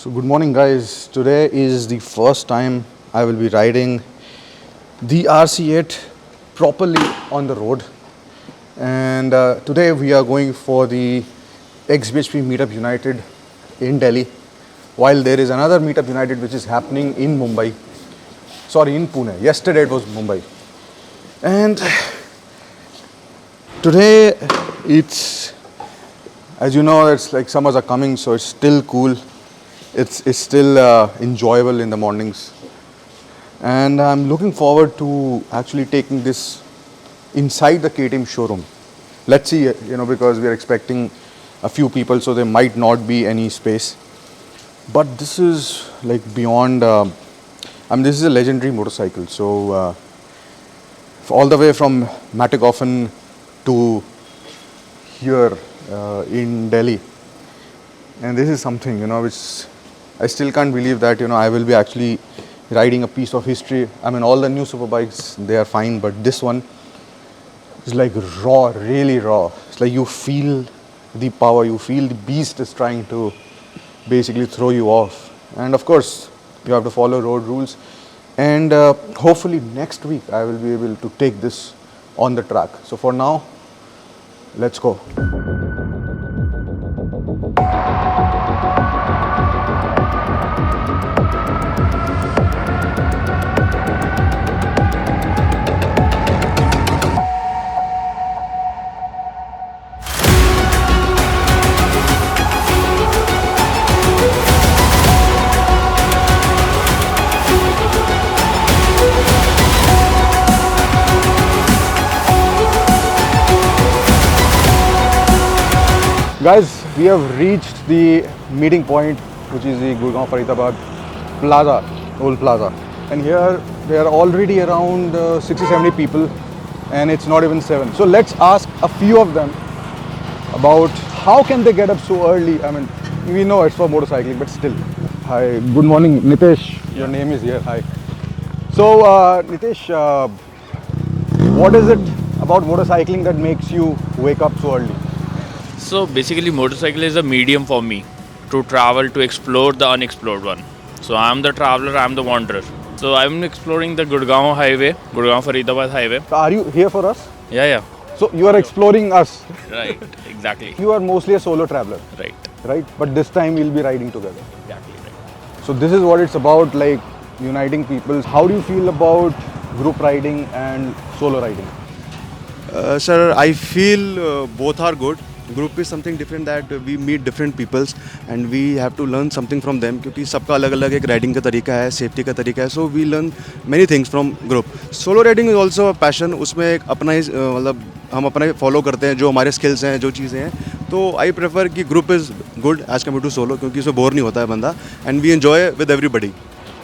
So good morning guys, today is the first time I will be riding the RC8 properly on the road, and today we are going for the XBHP Meetup United in Delhi, while there is another Meetup United which is happening in Mumbai, in Pune. Yesterday it was Mumbai, and today it's, as you know, it's like summers are coming, so it's still cool. It's still enjoyable in the mornings, and I'm looking forward to actually taking this inside the KTM showroom. Let's see, because we are expecting a few people, so there might not be any space. But this is like beyond. This is a legendary motorcycle. So all the way from Mattighofen to here in Delhi, and this is something which I still can't believe that I will be actually riding a piece of history. All the new superbikes, they are fine, but this one is like raw, really raw. It's like you feel the power, you feel the beast is trying to basically throw you off. And of course, you have to follow road rules. And hopefully next week I will be able to take this on the track. So for now, let's go. Guys, we have reached the meeting point, which is the Gurgaon Faridabad Plaza, old plaza. And here there are already around 60-70 people, and it's not even 7. So let's ask a few of them about how can they get up so early. We know it's for motorcycling, but still. Hi, good morning, Nitesh. Your name is here. Hi. So Nitesh, what is it about motorcycling that makes you wake up so early? So basically motorcycle is a medium for me to travel, to explore the unexplored one. So I'm the traveler, I'm the wanderer. So I'm exploring the Gurgaon highway, Gurgaon Faridabad highway. So are you here for us? Yeah. So you are exploring us. Right, exactly. You are mostly a solo traveler. Right? But this time we'll be riding together. Exactly right. So this is what it's about, like uniting people. How do you feel about group riding and solo riding? Sir, I feel both are good. Group is something different, that we meet different peoples and we have to learn something from them, क्योंकि सबका अलग अलग एक riding का तरीका है, safety का तरीका है. So we learn many things from group. Solo riding is also a passion. उसमें एक अपना ही हम अपना फॉलो करते हैं जो हमारे स्किल्स हैं, जो चीज़ें हैं. तो आई प्रेफर कि group is good as compare to solo, क्योंकि उसमें बोर नहीं होता है बंदा, and we enjoy with everybody.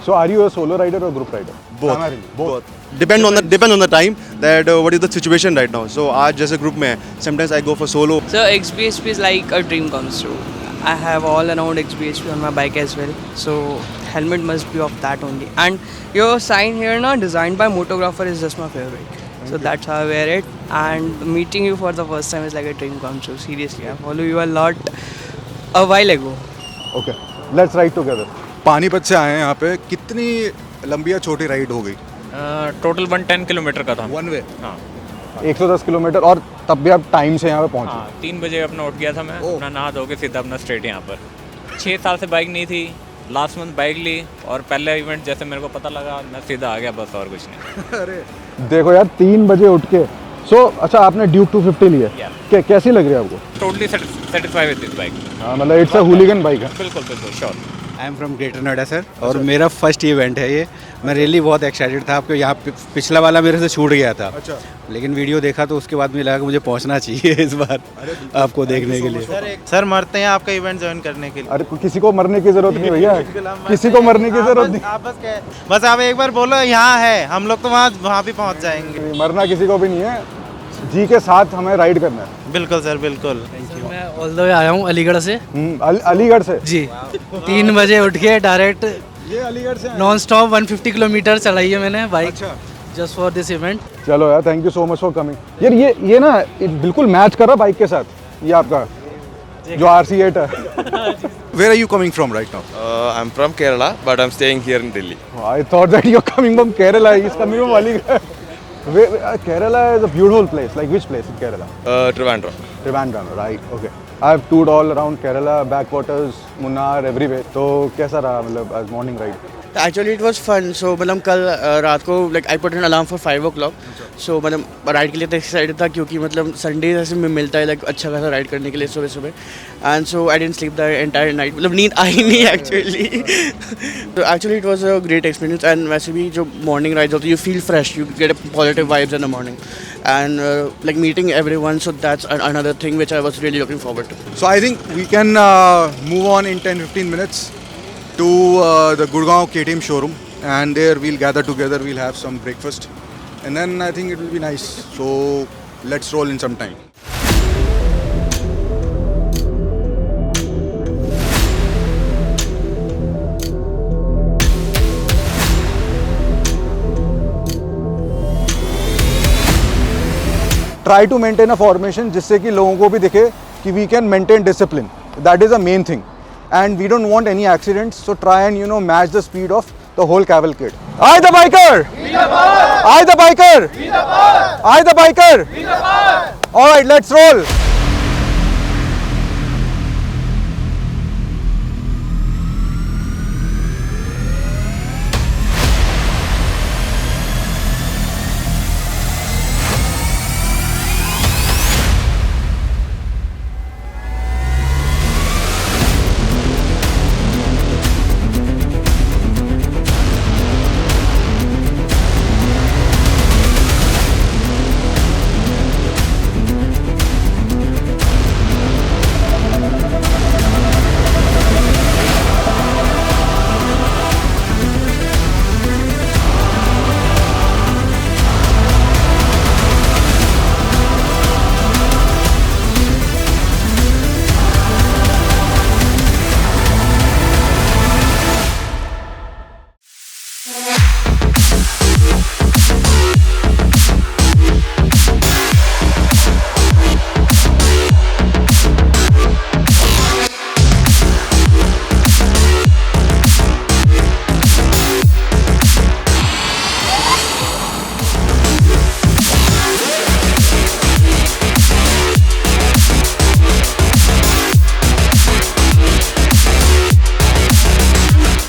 So are you a solo rider or group rider? Both. Depend on the time, that what is the situation right now. So आज जैसे group में है, sometimes I go for solo. So XBHP is like a dream comes true. I have all around XBHP on my bike as well. So helmet must be of that only. And your sign here now designed by Motographer is just my favorite. So that's how I wear it. And meeting you for the first time is like a dream come true. Seriously, I follow you a lot a while ago. Okay, let's ride together. Panipat से आए हैं यहाँ पे. कितनी लंबी या छोटी ride हो गई? टोटल 110 किलोमीटर का था. One way? हाँ. 110 किलोमीटर. और तब भी आप टाइम से यहाँ पे पहुँचे? हाँ, 3 बजे अपना उठ गया था मैं. अपना नहा धो के सीधा अपना स्ट्रेट यहाँ पर. 6 साल से बाइक नहीं थी. लास्ट मंथ बाइक ली और पहले इवेंट जैसे मेरे को पता लगा मैं सीधा आ गया, बस और कुछ नहीं. अरे देखो यार, 3 बजे उठ के. अच्छा, आपने ड्यूक 250 ली है. कैसी लग रही है आपको? Totally satisfy with this bike. मतलब इट्स अ हुलिगन बाइक है. बिल्कुल sure. I am from greater Noida sir, और मेरा फर्स्ट इवेंट है ये. मैं रियली बहुत एक्साइटेड था, आपको यहाँ पिछला वाला मेरे से छूट गया था. अच्छा. लेकिन वीडियो देखा तो उसके बाद मुझे लगा कि मुझे पहुँचना चाहिए इस बार आपको देखने के लिए. सर मरते हैं आपका इवेंट ज्वाइन करने के लिए. अरे किसी को मरने की जरूरत नहीं भैया, किसी को मरने की जरूरत नहीं. बस आप एक बार बोलो यहाँ है, हम लोग तो वहाँ भी पहुँच जाएंगे. मरना किसी को भी नहीं है, जी के साथ हमें राइड करना है. बिल्कुल सर, बिल्कुल. मैं ऑल द वे आया हूँ अलीगढ़ से. अलीगढ़ से जी. 3 बजे उठ के डायरेक्ट ये अलीगढ़ से नॉन स्टॉप 150 किलोमीटर चलाई है मैंने bike. Just for this event. चलो यार, thank you so much for coming. यार ये ना बिल्कुल मैच कर रहा बाइक के साथ, ये आपका जो RC8 है. Where are you coming from right now? I'm from Kerala, but I'm staying here in Delhi. I thought that you're coming from Kerala. He's coming from Aligarh. Kerala is a beautiful place. Like which place in Kerala? Trivandrum. Trivandrum, right? Okay. I have toured all around Kerala, backwaters, Munnar, everywhere. तो कैसा रहा मतलब as morning ride? Actually it was fun. So मतलब कल रात को like I put an alarm for 5 o'clock. So मतलब ride के लिए तो एक्साइटेड था क्योंकि मतलब संडे ऐसे में मिलता है like अच्छा खासा राइड करने के लिए सुबह सुबह. And so I didn't sleep the entire night. मतलब नींद आई नहीं actually. So actually it was a great experience and वैसे भी जो morning rides होती है you feel fresh, you get positive vibes in the morning. And like meeting everyone, so that's another thing which I was really looking forward to. So I think we can move on in 10-15 minutes to the Gurgaon KTM showroom, and there we'll gather together, we'll have some breakfast, and then I think it will be nice. So let's roll in some time. Try to maintain a formation जिससे कि लोगों को भी दिखे कि we can maintain discipline. That is the main thing. And we don't want any accidents, so try and match the speed of the whole cavalcade. I the biker! We the power! I the biker! We the power! I the biker! We the power! Alright, let's roll!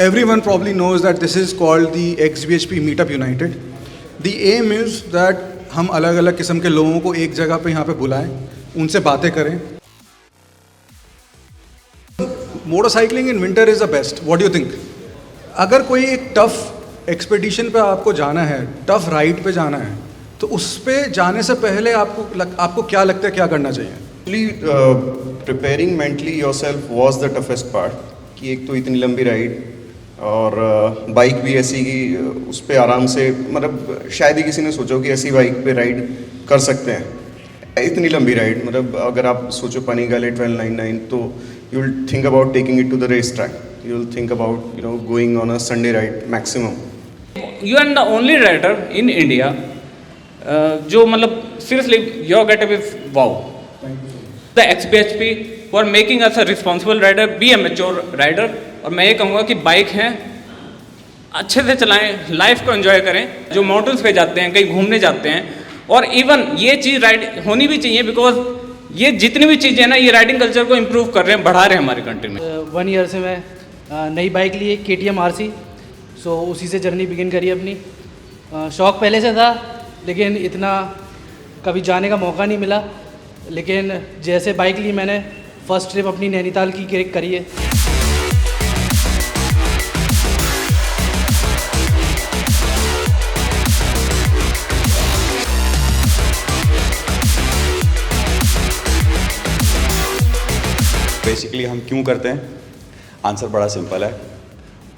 Everyone probably knows that this is called the XBHP Meetup United. The aim is that हम अलग अलग किस्म के लोगों को एक जगह पे यहाँ पे बुलाएं, उनसे बातें करें. Motorcycling in winter is the best. What do you think? अगर कोई एक टफ एक्सपेडिशन पे आपको जाना है, टफ राइड पे जाना है, तो उस पे जाने से पहले आपको क्या लगता है क्या करना चाहिए? Actually, preparing mentally yourself was the toughest part. कि एक तो इतनी लंबी राइड और बाइक भी ऐसी कि उस पर आराम से मतलब शायद ही किसी ने सोचा कि ऐसी बाइक पे राइड कर सकते हैं. इतनी लंबी राइड मतलब अगर आप सोचो Panigale 1299 तो you will think about taking it to the race track. You will think about going on a Sunday ride maximum. You are the only rider in India जो मतलब seriously your getup is wow. The XBHP for making us a responsible rider, be a mature rider. और मैं ये कहूँगा कि bike हैं अच्छे से चलाएं, लाइफ को एंजॉय करें. जो माउंटेन्स पे जाते हैं, कहीं घूमने जाते हैं, और इवन ये चीज़ राइड होनी भी चाहिए बिकॉज ये जितनी भी चीज़ें हैं ना ये राइडिंग कल्चर को इम्प्रूव कर रहे हैं, बढ़ा रहे हैं हमारी कंट्री में. 1 ईयर से मैं नई बाइक ली है KTM RC. सो उसी से जर्नी बिगिन करी अपनी. शौक़ पहले से था लेकिन इतना कभी जाने का मौका नहीं मिला. लेकिन जैसे बाइक ली मैंने फर्स्ट ट्रिप अपनी नैनीताल की करी है. बेसिकली हम क्यों करते हैं? आंसर बड़ा सिंपल है,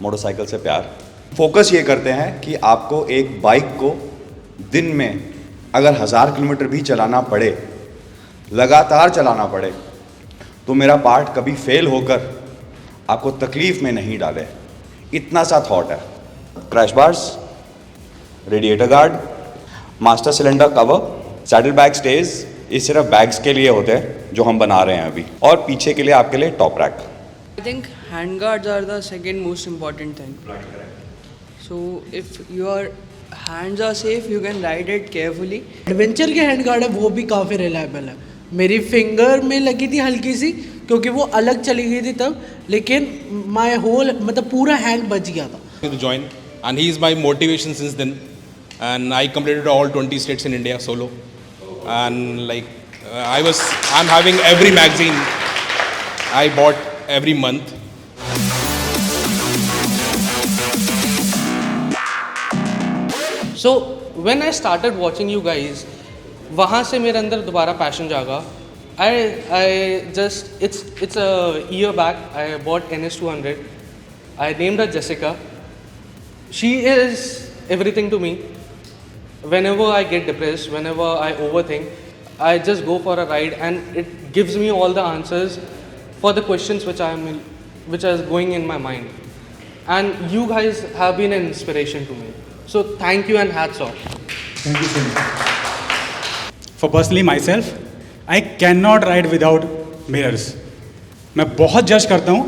मोटरसाइकिल से प्यार. फोकस ये करते हैं कि आपको एक बाइक को दिन में अगर 1000 किलोमीटर भी चलाना पड़े, लगातार चलाना पड़े, तो मेरा पार्ट कभी फेल होकर आपको तकलीफ़ में नहीं डाले. इतना सा थॉट है. Crash bars, radiator guard, master cylinder cover, saddle bag stage, ये सिर्फ बैग्स के लिए होते हैं जो हम बना रहे हैं अभी, और पीछे के लिए आपके लिए top rack. I think handguards are the second most important thing. So if your hands are safe, you can ride it carefully. Adventure के हैंड गार्ड है वो भी काफ़ी रिलायबल है। मेरी फिंगर में लगी थी हल्की सी क्योंकि वो अलग चली गई थी तब, लेकिन माय होल मतलब पूरा हैंड बच गया था। To join, and he is my motivation since then, and I completed all 20 states in India solo, and like I'm having every magazine I bought every month. So when I started watching you guys, वहाँ से मेरे अंदर दोबारा passion जागा। It's a year back I bought NS200. I named her Jessica. She is everything to me. Whenever I get depressed, whenever I overthink, I just go for a ride and it gives me all the answers for the questions which is going in my mind. And you guys have been an inspiration to me. So thank you and hats off. Thank you so much. For personally myself, I cannot ride without mirrors. मैं बहुत जज करता हूँ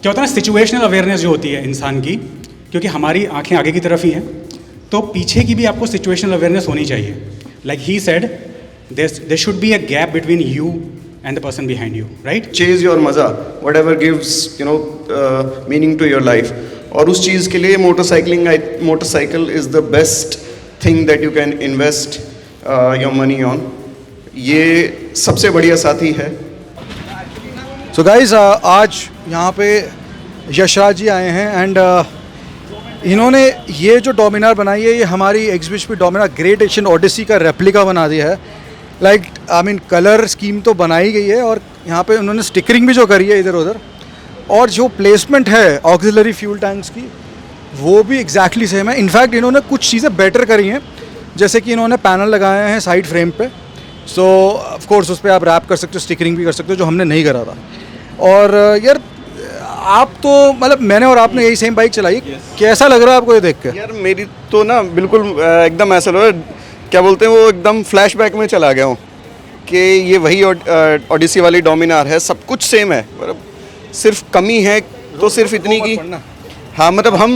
क्या होता है ना, situational awareness जो होती है इंसान की, क्योंकि हमारी आंखें आगे की तरफ ही हैं, तो पीछे की भी आपको सिचुएशनल अवेयरनेस होनी चाहिए। Like he said, there should be a gap between you and the person behind you, right? Chase your मज़ा, whatever gives meaning to your life. और उस चीज़ के लिए motorcycle is the best thing that you can invest your money on. ये सबसे बढ़िया साथी है। सो गाइज आज यहाँ पे यशराज जी आए हैं एंड इन्होंने ये जो डोमिनार बनाई है ये हमारी exhibition Dominar great Asian odyssey का रेप्लिका बना दिया है। Like I mean colour scheme तो बनाई गई है और यहाँ पे उन्होंने स्टिकरिंग भी जो करी है इधर उधर, और जो प्लेसमेंट है ऑक्सिलरी फ्यूल टैंक्स की वो भी एग्जैक्टली सेम है। इनफैक्ट इन्होंने कुछ चीज़ें बेटर करी हैं, जैसे कि इन्होंने पैनल लगाए हैं साइड फ्रेम पे, सो ऑफ कोर्स उस पर आप रैप कर सकते हो, स्टिकरिंग भी कर सकते हो, जो हमने नहीं करा था। और यार आप तो मतलब मैंने और आपने यही सेम बाइक चलाई, कैसा लग रहा है आपको ये देख के? यार मेरी तो ना बिल्कुल एकदम ऐसा लग रहा है, क्या बोलते हैं वो, एकदम फ्लैशबैक में चला गया हूँ कि ये वही ओडिसी वाली डोमिनार है, सब कुछ सेम है, मतलब सिर्फ कमी है तो सिर्फ इतनी की, हाँ मतलब हम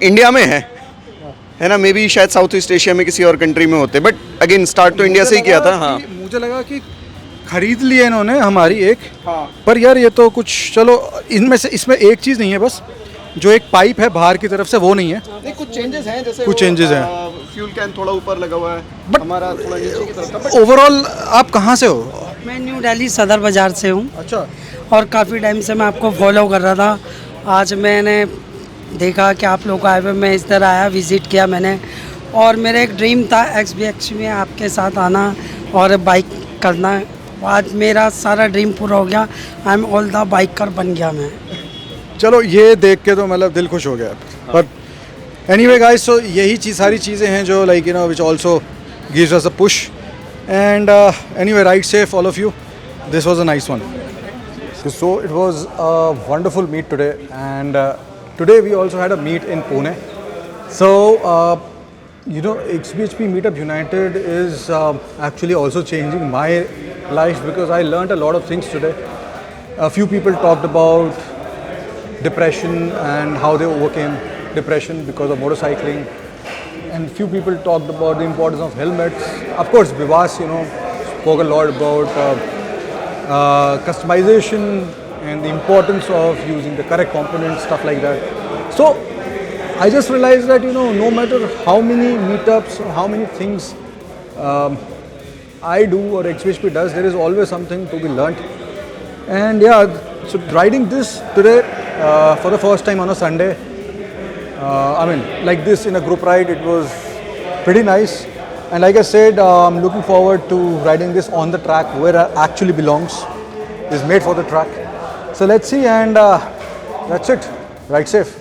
इंडिया में हैं, है ना, मे बी शायद साउथ ईस्ट एशिया में किसी और कंट्री में होते, बट अगेन स्टार्ट तो इंडिया से ही किया था। हाँ मुझे लगा कि खरीद लिए इन्होंने हमारी एक, हाँ। पर यार ये तो कुछ, चलो इनमें से इसमें एक चीज़ नहीं है, बस जो एक पाइप है बाहर की तरफ से वो नहीं है। नहीं, कुछ चेंजेस हैं, जैसे कुछ चेंजेस हैं, फ्यूल कैन थोड़ा ऊपर लगा हुआ है, बट हमारा थोड़ा नीचे की तरफ था। ओवरऑल आप कहाँ से हो? मैं न्यू दिल्ली सदर बाज़ार से हूँ। अच्छा। और काफ़ी टाइम से मैं आपको फॉलो कर रहा था। आज मैंने देखा कि आप लोग आए हुए, मैं इस तरह आया, विज़िट किया मैंने, और मेरा एक ड्रीम था XBX में आपके साथ आना और बाइक करना। आज मेरा सारा ड्रीम पूरा हो गया, I am all the biker बन गया मैं। चलो ये देख के तो मतलब दिल खुश हो गया। पर एनीवे गाइस, सो यही सारी चीज़ें हैं जो like you know which also gives us a push and anyway ride safe all of you, this was a nice one. So it was a wonderful meet today, and today we also had a meet in Pune. So you know, XBHP Meetup United is actually also changing my life because I learned a lot of things today. A few people talked about depression and how they overcame depression because of motorcycling, and few people talked about the importance of helmets. Of course, Vivas, you know, spoke a lot about customization and the importance of using the correct components, stuff like that. So I just realized that, you know, no matter how many meetups or how many things I do or XBHP does, there is always something to be learnt. And yeah, so riding this today for the first time on a Sunday, I mean like this in a group ride, it was pretty nice. And like I said, I'm looking forward to riding this on the track where it actually belongs. It's made for the track. So let's see, and that's it. Ride safe.